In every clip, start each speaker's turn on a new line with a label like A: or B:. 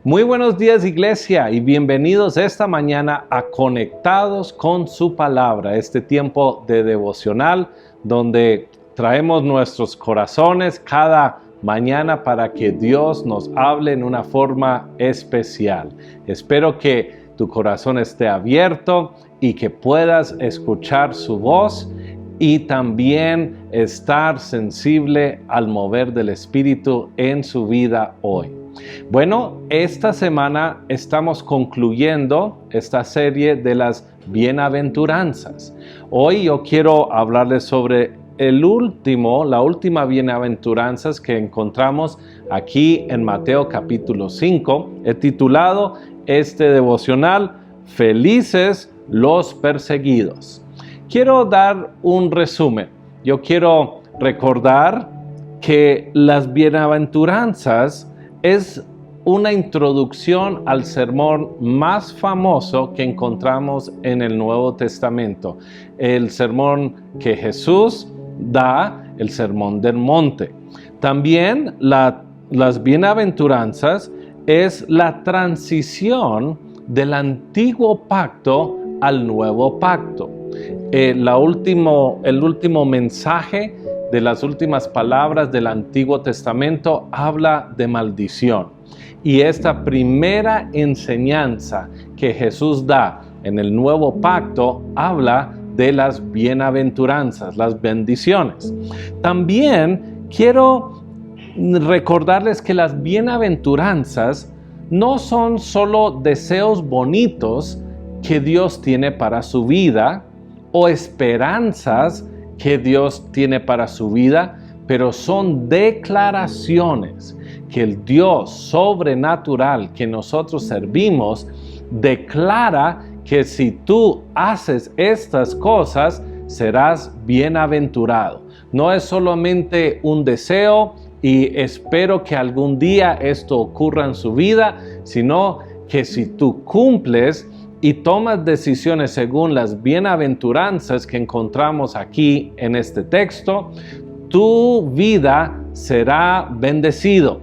A: Muy buenos días, iglesia, y bienvenidos esta mañana a Conectados con su Palabra, este tiempo de devocional donde traemos nuestros corazones cada mañana para que Dios nos hable en una forma especial. Espero que tu corazón esté abierto y que puedas escuchar su voz y también estar sensible al mover del Espíritu en su vida hoy. Bueno, esta semana estamos concluyendo esta serie de las bienaventuranzas. Hoy yo quiero hablarles sobre la última bienaventuranzas que encontramos aquí en Mateo capítulo 5. He titulado este devocional Felices los perseguidos. Quiero dar un resumen. Yo quiero recordar que las bienaventuranzas es una introducción al sermón más famoso que encontramos en el Nuevo Testamento, el sermón que Jesús da, el Sermón del Monte. También las bienaventuranzas es la transición del antiguo pacto al nuevo pacto. El último mensaje de las últimas palabras del Antiguo Testamento habla de maldición. Y esta primera enseñanza que Jesús da en el nuevo pacto habla de las bienaventuranzas, las bendiciones. También quiero recordarles que las bienaventuranzas no son solo deseos bonitos que Dios tiene para su vida o esperanzas que Dios tiene para su vida, pero son declaraciones que el Dios sobrenatural que nosotros servimos declara que si tú haces estas cosas, serás bienaventurado. No es solamente un deseo y espero que algún día esto ocurra en su vida, sino que si tú cumples y tomas decisiones según las bienaventuranzas que encontramos aquí en este texto, tu vida será bendecido.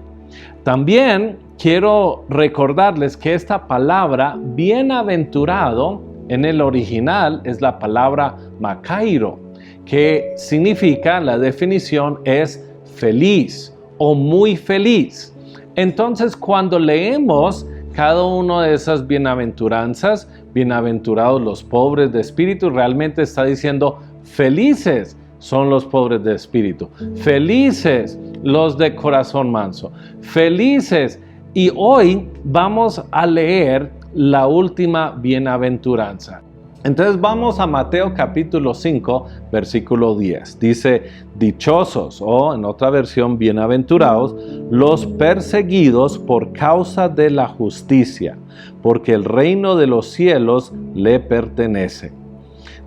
A: También quiero recordarles que esta palabra bienaventurado en el original es la palabra makairo, que significa, la definición es feliz o muy feliz. Entonces, cuando leemos cada una de esas bienaventuranzas, bienaventurados los pobres de espíritu, realmente está diciendo felices son los pobres de espíritu, felices los de corazón manso, felices. Y hoy vamos a leer la última bienaventuranza. Entonces vamos a Mateo capítulo 5, versículo 10. Dice, dichosos, o en otra versión, bienaventurados, los perseguidos por causa de la justicia, porque el reino de los cielos le pertenece.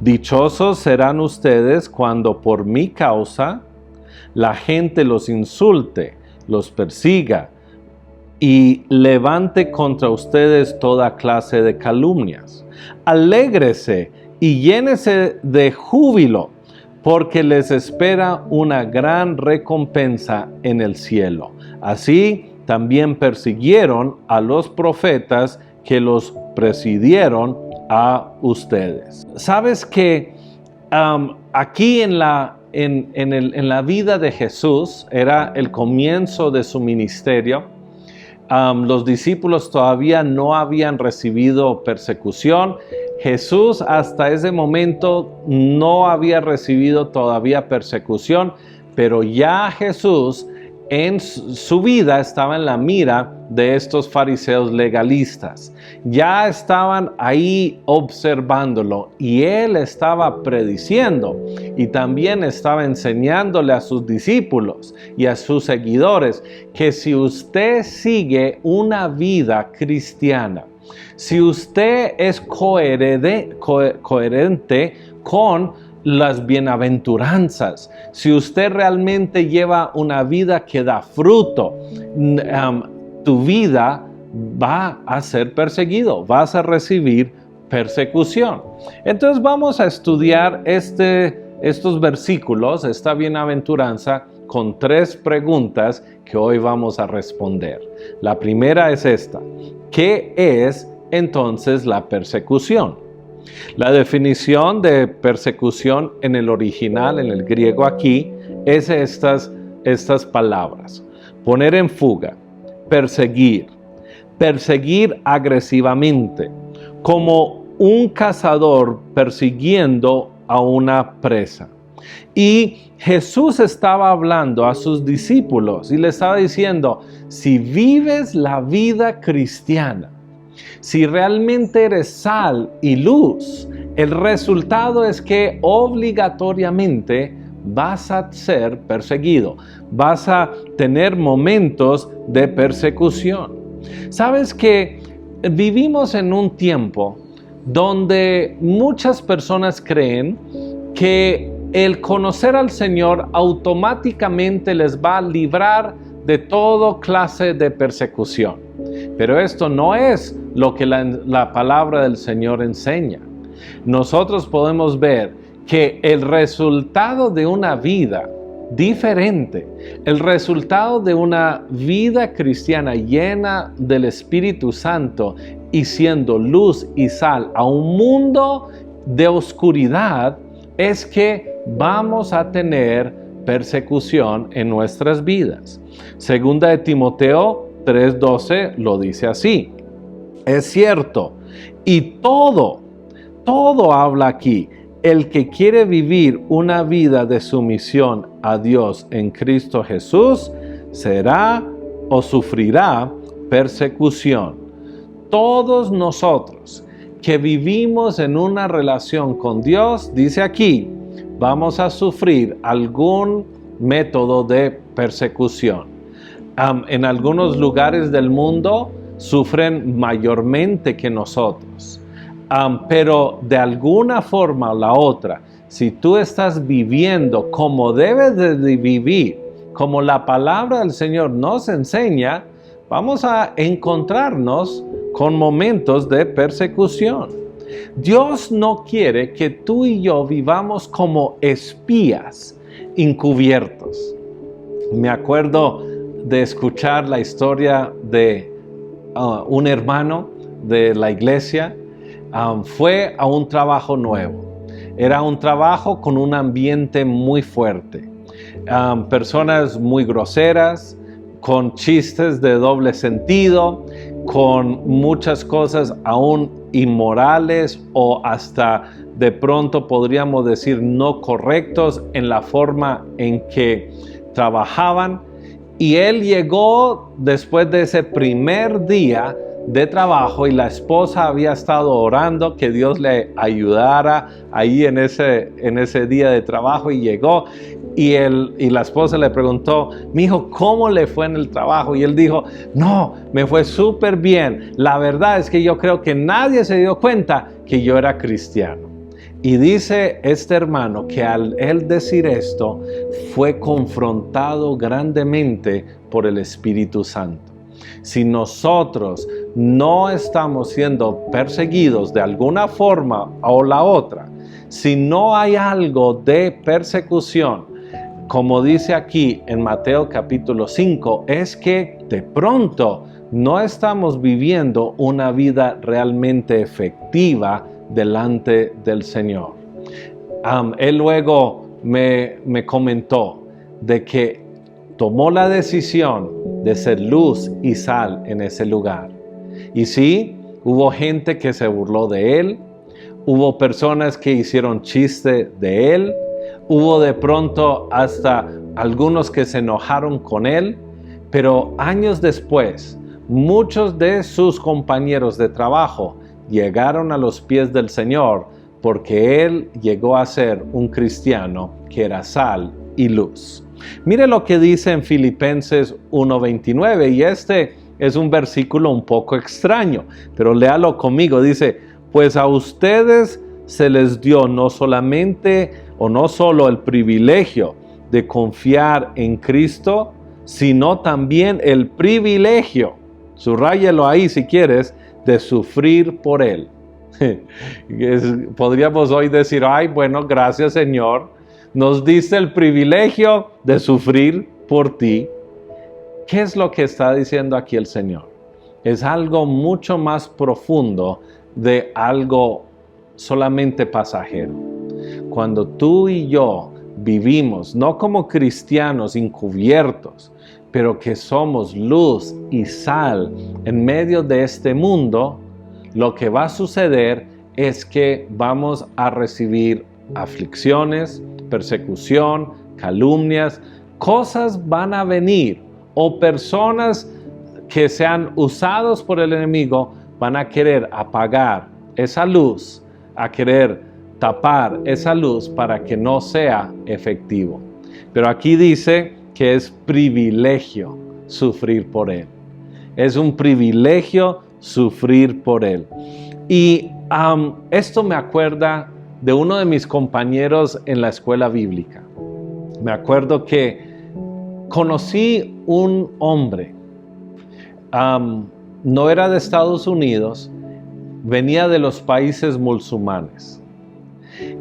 A: Dichosos serán ustedes cuando por mi causa la gente los insulte, los persiga y levante contra ustedes toda clase de calumnias. Alégrese y llénese de júbilo, porque les espera una gran recompensa en el cielo. Así también persiguieron a los profetas que los precedieron a ustedes. Sabes que aquí en la vida de Jesús era el comienzo de su ministerio. Los discípulos todavía no habían recibido persecución. Jesús hasta ese momento no había recibido todavía persecución, pero ya Jesús en su vida estaba en la mira de estos fariseos legalistas. Ya estaban ahí observándolo y él estaba prediciendo y también estaba enseñándole a sus discípulos y a sus seguidores que si usted sigue una vida cristiana, si usted es coherente con las bienaventuranzas, si usted realmente lleva una vida que da fruto, tu vida va a ser perseguido, vas a recibir persecución. Entonces vamos a estudiar estos versículos, esta bienaventuranza, con 3 preguntas que hoy vamos a responder. La primera es esta: ¿qué es entonces la persecución? La definición de persecución en el original, en el griego aquí, es estas palabras: poner en fuga, perseguir agresivamente, como un cazador persiguiendo a una presa. Y Jesús estaba hablando a sus discípulos y le estaba diciendo: si vives la vida cristiana, si realmente eres sal y luz, el resultado es que obligatoriamente vas a ser perseguido, vas a tener momentos de persecución. Sabes que vivimos en un tiempo donde muchas personas creen que el conocer al Señor automáticamente les va a librar de toda clase de persecución. Pero esto no es lo que la palabra del Señor enseña. Nosotros podemos ver que el resultado de una vida diferente, el resultado de una vida cristiana llena del Espíritu Santo y siendo luz y sal a un mundo de oscuridad, es que vamos a tener persecución en nuestras vidas. Segunda de Timoteo 3:12 lo dice así: es cierto, y todo habla aquí. El que quiere vivir una vida de sumisión a Dios en Cristo Jesús será o sufrirá persecución. Todos nosotros que vivimos en una relación con Dios, dice aquí, vamos a sufrir algún método de persecución. En algunos lugares del mundo sufren mayormente que nosotros. Pero de alguna forma o la otra, si tú estás viviendo como debes de vivir, como la palabra del Señor nos enseña, vamos a encontrarnos con momentos de persecución. Dios no quiere que tú y yo vivamos como espías encubiertos. Me acuerdo de escuchar la historia de un hermano de la iglesia. Fue a un trabajo nuevo. Era un trabajo con un ambiente muy fuerte. Personas muy groseras, con chistes de doble sentido, con muchas cosas aún inmorales o hasta de pronto podríamos decir no correctos en la forma en que trabajaban. Y él llegó después de ese primer día de trabajo y la esposa había estado orando que Dios le ayudara ahí en ese día de trabajo, y llegó y la esposa le preguntó: mijo, ¿cómo le fue en el trabajo? Y él dijo: no, me fue súper bien. La verdad es que yo creo que nadie se dio cuenta que yo era cristiano. Y dice este hermano que al él decir esto fue confrontado grandemente por el Espíritu Santo. Si nosotros no estamos siendo perseguidos de alguna forma o la otra, si no hay algo de persecución, como dice aquí en Mateo capítulo 5, es que de pronto no estamos viviendo una vida realmente efectiva delante del Señor. Él luego me comentó de que tomó la decisión de ser luz y sal en ese lugar. Y sí, hubo gente que se burló de él, hubo personas que hicieron chiste de él, hubo de pronto hasta algunos que se enojaron con él, pero años después, muchos de sus compañeros de trabajo llegaron a los pies del Señor porque él llegó a ser un cristiano que era sal y luz. Mire lo que dice en Filipenses 1:29, y este es un versículo un poco extraño, pero léalo conmigo. Dice: pues a ustedes se les dio no solamente o no solo el privilegio de confiar en Cristo, sino también el privilegio, subráyelo ahí si quieres, de sufrir por Él. Podríamos hoy decir: ay, bueno, gracias Señor, nos diste el privilegio de sufrir por ti. ¿Qué es lo que está diciendo aquí el Señor? Es algo mucho más profundo de algo solamente pasajero. Cuando tú y yo vivimos, no como cristianos encubiertos, pero que somos luz y sal en medio de este mundo, lo que va a suceder es que vamos a recibir aflicciones, persecución, calumnias, cosas van a venir, o personas que sean usados por el enemigo van a querer apagar esa luz, a querer tapar esa luz para que no sea efectivo. Pero aquí dice que es privilegio sufrir por Él. Es un privilegio sufrir por Él. Y esto me acuerda de uno de mis compañeros en la escuela bíblica. Me acuerdo que conocí un hombre, no era de Estados Unidos, venía de los países musulmanes.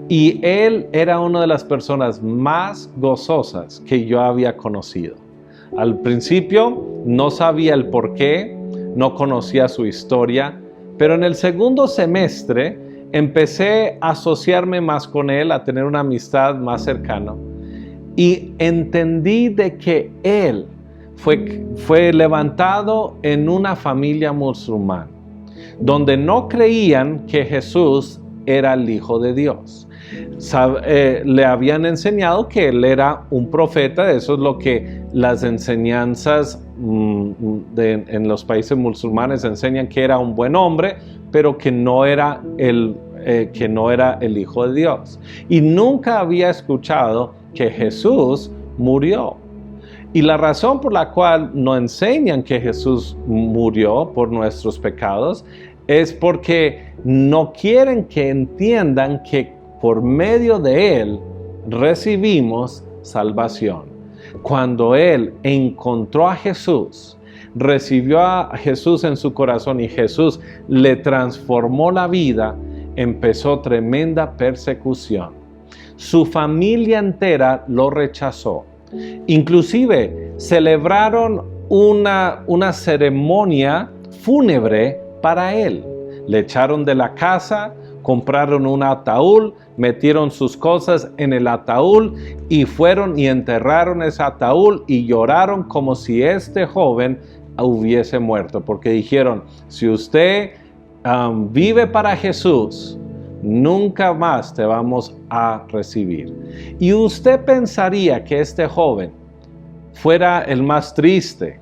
A: Y él era una de las personas más gozosas que yo había conocido. Al principio no sabía el por qué, no conocía su historia, pero en el segundo semestre empecé a asociarme más con él, a tener una amistad más cercana. Y entendí de que él fue levantado en una familia musulmana, donde no creían que Jesús era el Hijo de Dios. Le habían enseñado que él era un profeta, eso es lo que las enseñanzas en los países musulmanes enseñan, que era un buen hombre, pero que no era el Hijo de Dios. Y nunca había escuchado que Jesús murió. Y la razón por la cual no enseñan que Jesús murió por nuestros pecados es porque no quieren que entiendan que por medio de Él recibimos salvación. Cuando él encontró a Jesús, recibió a Jesús en su corazón y Jesús le transformó la vida, empezó tremenda persecución. Su familia entera lo rechazó. Inclusive celebraron una ceremonia fúnebre para él. Le echaron de la casa, compraron un ataúd, metieron sus cosas en el ataúd y fueron y enterraron ese ataúd y lloraron como si este joven hubiese muerto, porque dijeron: si usted vive para Jesús, nunca más te vamos a recibir. Y usted pensaría que este joven fuera el más triste,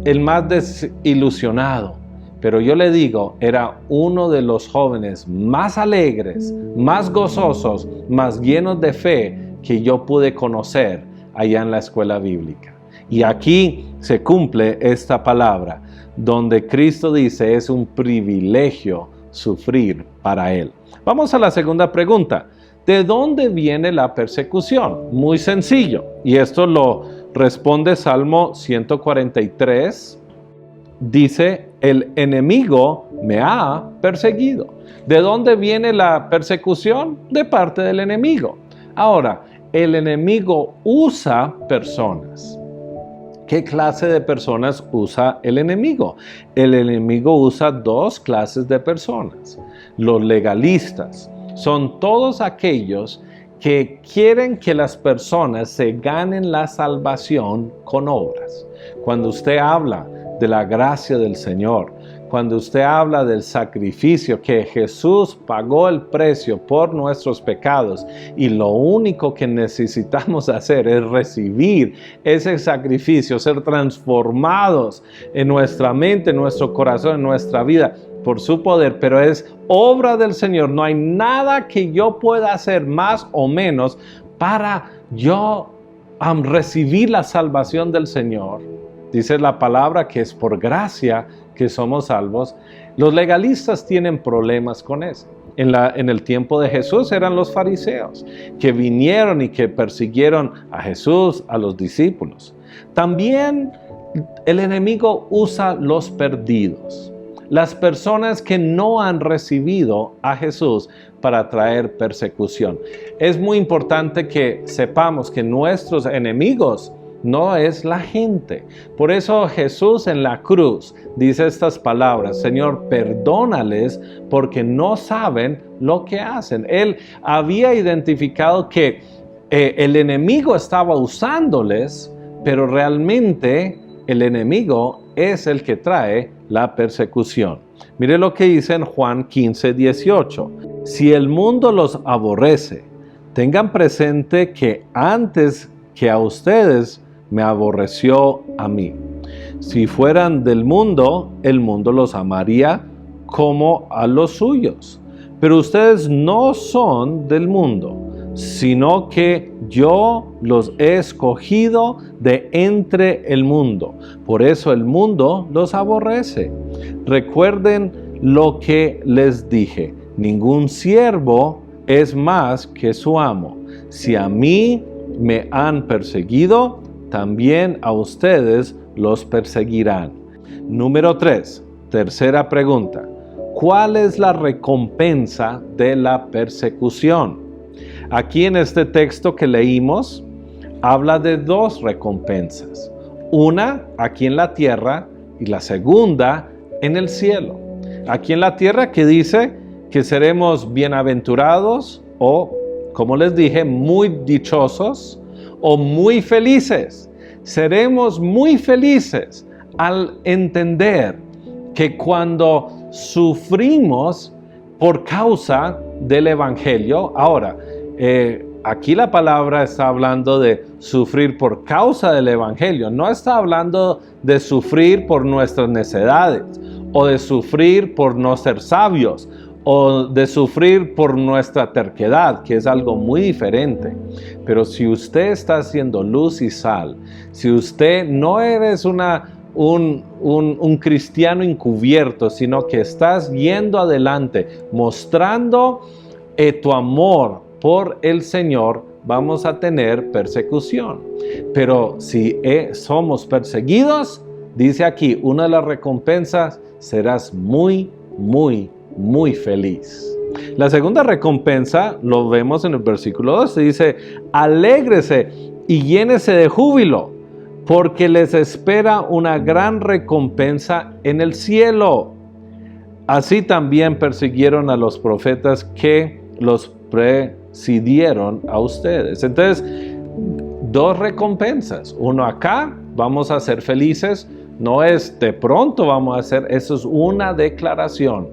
A: el más desilusionado, pero yo le digo, era uno de los jóvenes más alegres, más gozosos, más llenos de fe que yo pude conocer allá en la escuela bíblica. Y aquí se cumple esta palabra, donde Cristo dice es un privilegio sufrir para Él. Vamos a la segunda pregunta. ¿De dónde viene la persecución? Muy sencillo. Y esto lo responde Salmo 143. Dice: el enemigo me ha perseguido. ¿De dónde viene la persecución? De parte del enemigo. Ahora, el enemigo usa personas. ¿Qué clase de personas usa el enemigo? El enemigo usa dos clases de personas. Los legalistas son todos aquellos que quieren que las personas se ganen la salvación con obras. Cuando usted habla de la gracia del Señor, cuando usted habla del sacrificio que Jesús pagó el precio por nuestros pecados y lo único que necesitamos hacer es recibir ese sacrificio, ser transformados en nuestra mente, en nuestro corazón, en nuestra vida por su poder, pero es obra del Señor. No hay nada que yo pueda hacer más o menos para yo recibir la salvación del Señor. Dice la palabra que es por gracia que somos salvos. Los legalistas tienen problemas con eso. En el tiempo de Jesús eran los fariseos que vinieron y que persiguieron a Jesús, a los discípulos. También el enemigo usa los perdidos. Las personas que no han recibido a Jesús para traer persecución. Es muy importante que sepamos que nuestros enemigos no es la gente. Por eso Jesús en la cruz dice estas palabras: Señor, perdónales porque no saben lo que hacen. Él había identificado que el enemigo estaba usándoles, pero realmente el enemigo es el que trae la persecución. Mire lo que dice en Juan 15:18. Si el mundo los aborrece, tengan presente que antes que a ustedes me aborreció a mí. Si fueran del mundo, el mundo los amaría como a los suyos. Pero ustedes no son del mundo, sino que yo los he escogido de entre el mundo. Por eso el mundo los aborrece. Recuerden lo que les dije: ningún siervo es más que su amo. Si a mí me han perseguido, también a ustedes los perseguirán. Número 3, tercera pregunta. ¿Cuál es la recompensa de la persecución? Aquí en este texto que leímos, habla de dos recompensas. Una aquí en la tierra y la segunda en el cielo. Aquí en la tierra, que dice que seremos bienaventurados o, como les dije, muy dichosos o muy felices. Seremos muy felices al entender que cuando sufrimos por causa del Evangelio, ahora, aquí la palabra está hablando de sufrir por causa del Evangelio, no está hablando de sufrir por nuestras necedades, o de sufrir por no ser sabios, o de sufrir por nuestra terquedad, que es algo muy diferente. Pero si usted está haciendo luz y sal, si usted no eres un cristiano encubierto, sino que estás yendo adelante, mostrando tu amor por el Señor, vamos a tener persecución. Pero si somos perseguidos, dice aquí, una de las recompensas, serás muy, muy, muy feliz. La segunda recompensa lo vemos en el versículo 12, dice: alégrese y llénese de júbilo, porque les espera una gran recompensa en el cielo. Así también persiguieron a los profetas que los precedieron a ustedes. Entonces, dos recompensas. Uno acá, vamos a ser felices. No es de pronto vamos a hacer, eso es una declaración.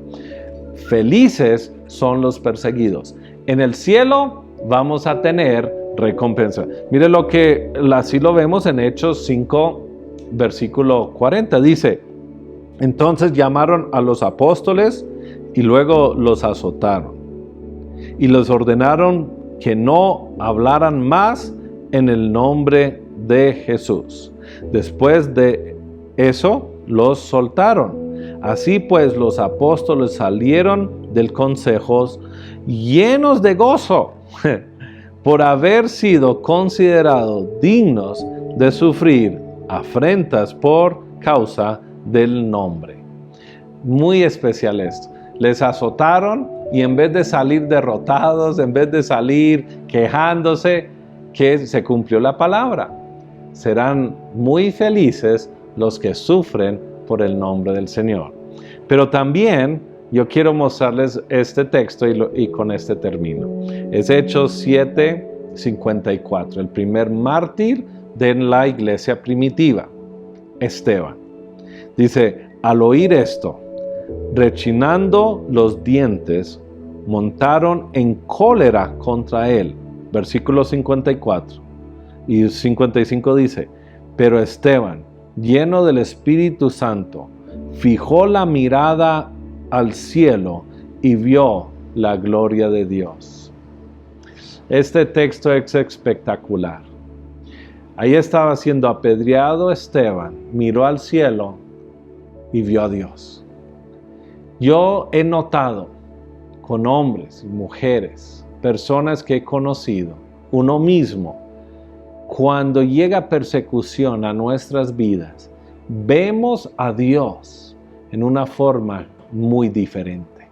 A: Felices son los perseguidos. En el cielo vamos a tener recompensa. Mire lo que así lo vemos en Hechos 5, versículo 40. Dice: entonces llamaron a los apóstoles y luego los azotaron y les ordenaron que no hablaran más en el nombre de Jesús. Después de eso los soltaron. Así pues los apóstoles salieron del consejo llenos de gozo por haber sido considerados dignos de sufrir afrentas por causa del nombre. Muy especial esto. Les azotaron y en vez de salir derrotados, en vez de salir quejándose, que se cumplió la palabra. Serán muy felices los que sufren por el nombre del Señor. Pero también yo quiero mostrarles este texto y con este termino. Es Hechos 7:54, el primer mártir de la iglesia primitiva, Esteban. Dice: al oír esto, rechinando los dientes, montaron en cólera contra él. Versículo 54 y 55 dice: pero Esteban, lleno del Espíritu Santo, fijó la mirada al cielo y vio la gloria de Dios. Este texto es espectacular. Ahí estaba siendo apedreado Esteban, miró al cielo y vio a Dios. Yo he notado con hombres y mujeres, personas que he conocido, uno mismo, cuando llega persecución a nuestras vidas, vemos a Dios en una forma muy diferente,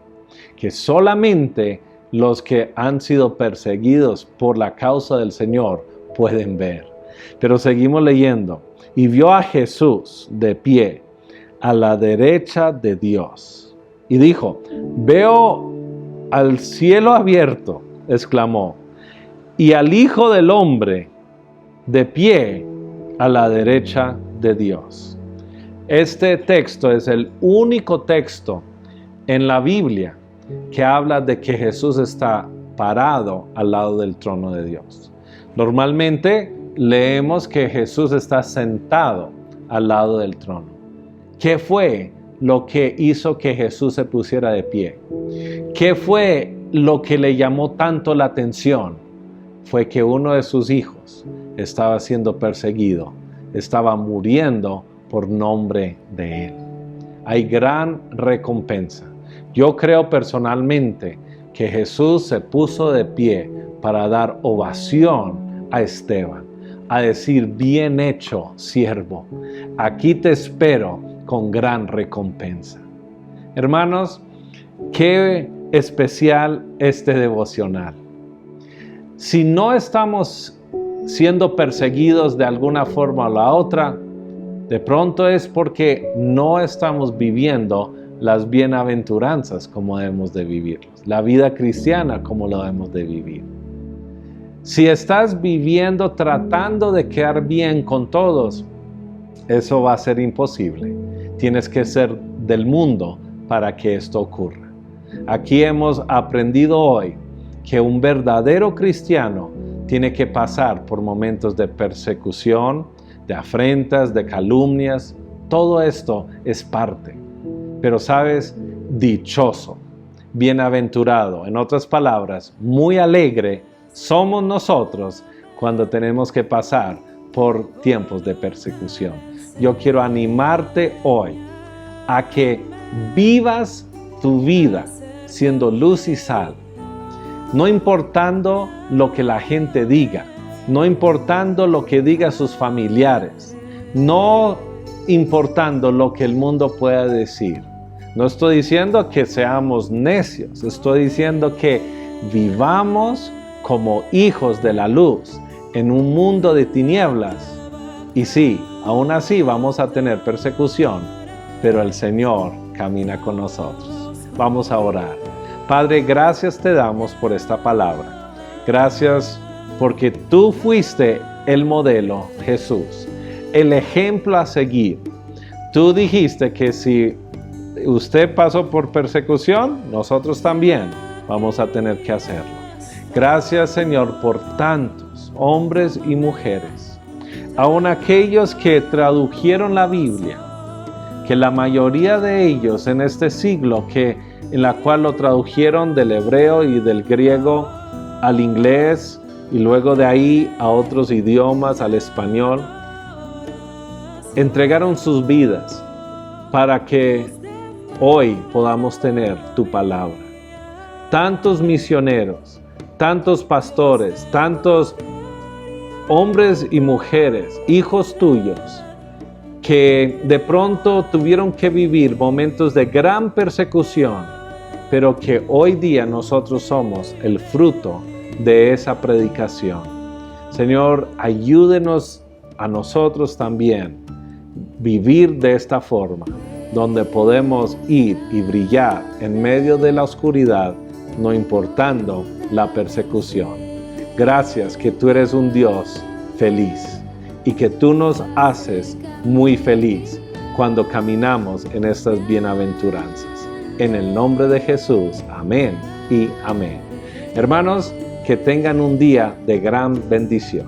A: que solamente los que han sido perseguidos por la causa del Señor pueden ver. Pero seguimos leyendo. Y vio a Jesús de pie a la derecha de Dios. Y dijo, veo al cielo abierto, exclamó, y al Hijo del Hombre de pie a la derecha de Dios. Este texto es el único texto en la Biblia que habla de que Jesús está parado al lado del trono de Dios. Normalmente leemos que Jesús está sentado al lado del trono. ¿Qué fue lo que hizo que Jesús se pusiera de pie? ¿Qué fue lo que le llamó tanto la atención? Fue que uno de sus hijos estaba siendo perseguido, estaba muriendo por nombre de él. Hay gran recompensa. Yo creo personalmente que Jesús se puso de pie para dar ovación a Esteban, a decir, bien hecho, siervo, aquí te espero con gran recompensa. Hermanos, qué especial este devocional. Si no estamos siendo perseguidos de alguna forma o la otra, de pronto es porque no estamos viviendo las bienaventuranzas como debemos de vivirlos, la vida cristiana como lo debemos de vivir. Si estás viviendo tratando de quedar bien con todos, eso va a ser imposible. Tienes que ser del mundo para que esto ocurra. Aquí hemos aprendido hoy que un verdadero cristiano tiene que pasar por momentos de persecución, de afrentas, de calumnias. Todo esto es parte. Pero sabes, dichoso, bienaventurado, en otras palabras, muy alegre, somos nosotros cuando tenemos que pasar por tiempos de persecución. Yo quiero animarte hoy a que vivas tu vida siendo luz y sal, no importando lo que la gente diga, no importando lo que digan sus familiares, no importando lo que el mundo pueda decir. No estoy diciendo que seamos necios, estoy diciendo que vivamos como hijos de la luz en un mundo de tinieblas. Y sí, aún así vamos a tener persecución, pero el Señor camina con nosotros. Vamos a orar. Padre, gracias te damos por esta palabra. Gracias porque tú fuiste el modelo, Jesús, el ejemplo a seguir. Tú dijiste que si usted pasó por persecución, nosotros también vamos a tener que hacerlo. Gracias, Señor, por tantos hombres y mujeres, aun aquellos que tradujeron la Biblia, que la mayoría de ellos en este siglo, en la cual lo tradujeron del hebreo y del griego al inglés, y luego de ahí a otros idiomas, al español, entregaron sus vidas para que hoy podamos tener tu palabra. Tantos misioneros, tantos pastores, tantos hombres y mujeres, hijos tuyos, que de pronto tuvieron que vivir momentos de gran persecución, pero que hoy día nosotros somos el fruto de esa predicación. Señor, ayúdenos a nosotros también vivir de esta forma, donde podemos ir y brillar en medio de la oscuridad, no importando la persecución. Gracias que tú eres un Dios feliz y que tú nos haces muy feliz cuando caminamos en estas bienaventuranzas. En el nombre de Jesús, amén y amén. Hermanos, que tengan un día de gran bendición.